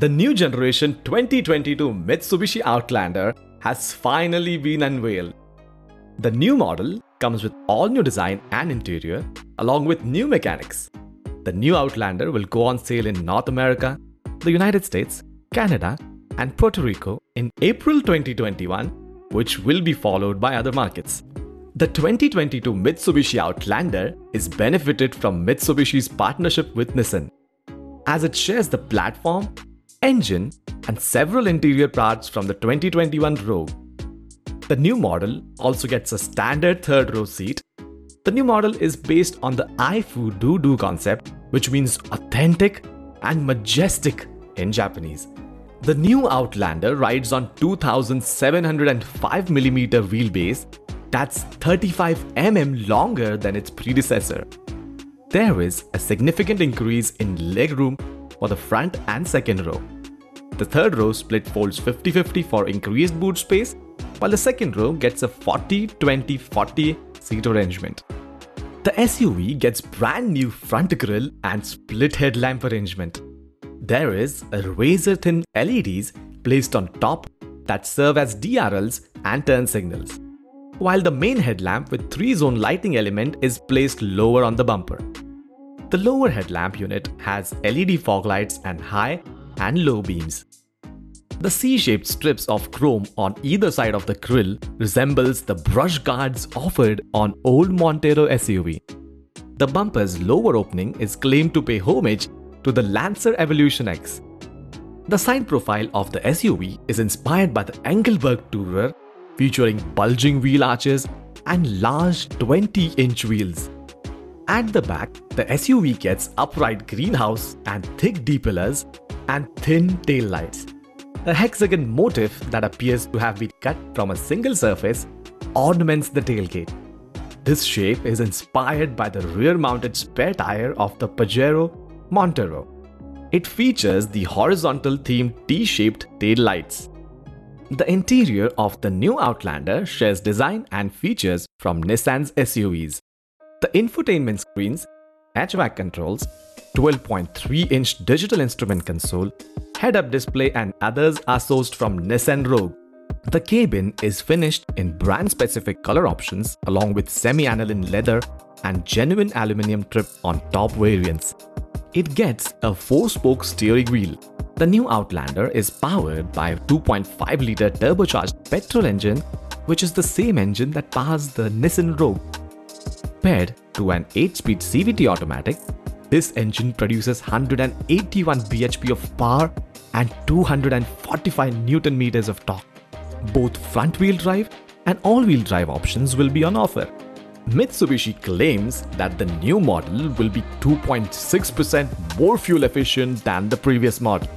The new generation 2022 Mitsubishi Outlander has finally been unveiled. The new model comes with all new design and interior, along with new mechanics. The new Outlander will go on sale in North America, the United States, Canada, and Puerto Rico in April 2021, which will be followed by other markets. The 2022 Mitsubishi Outlander is benefited from Mitsubishi's partnership with Nissan, as it shares the platform, engine, and several interior parts from the 2021 Rogue. The new model also gets a standard third row seat. The new model is based on the Aifu Do concept, which means authentic and majestic in Japanese. The new Outlander rides on 2705mm wheelbase that's 35mm longer than its predecessor. There is a significant increase in legroom for the front and second row. The third row split folds 50-50 for increased boot space, while the second row gets a 40-20-40 seat arrangement. The SUV gets brand new front grille and split headlamp arrangement. There is a razor-thin LEDs placed on top that serve as DRLs and turn signals, while the main headlamp with 3-zone lighting element is placed lower on the bumper. The lower headlamp unit has LED fog lights and high and low beams. The C-shaped strips of chrome on either side of the grille resembles the brush guards offered on old Montero SUV. The bumper's lower opening is claimed to pay homage to the Lancer Evolution X. The side profile of the SUV is inspired by the Engelberg Tourer, featuring bulging wheel arches and large 20-inch wheels. At the back, the SUV gets upright greenhouse and thick D-pillars and thin taillights. A hexagon motif that appears to have been cut from a single surface ornaments the tailgate. This shape is inspired by the rear-mounted spare tire of the PAJERO MONTERO. It features the horizontal themed T-shaped taillights. The interior of the new Outlander shares design and features from Nissan's SUVs. The infotainment screens, HVAC controls, 12.3-inch digital instrument console, head-up display and others are sourced from Nissan Rogue. The cabin is finished in brand-specific color options along with semi-aniline leather and genuine aluminum trim on top variants. It gets a 4-spoke steering wheel. The new Outlander is powered by a 2.5-liter turbocharged petrol engine, which is the same engine that powers the Nissan Rogue. Paired to an 8-speed CVT automatic, this engine produces 181 bhp of power and 245 Nm of torque. Both front-wheel drive and all-wheel drive options will be on offer. Mitsubishi claims that the new model will be 2.6% more fuel efficient than the previous model.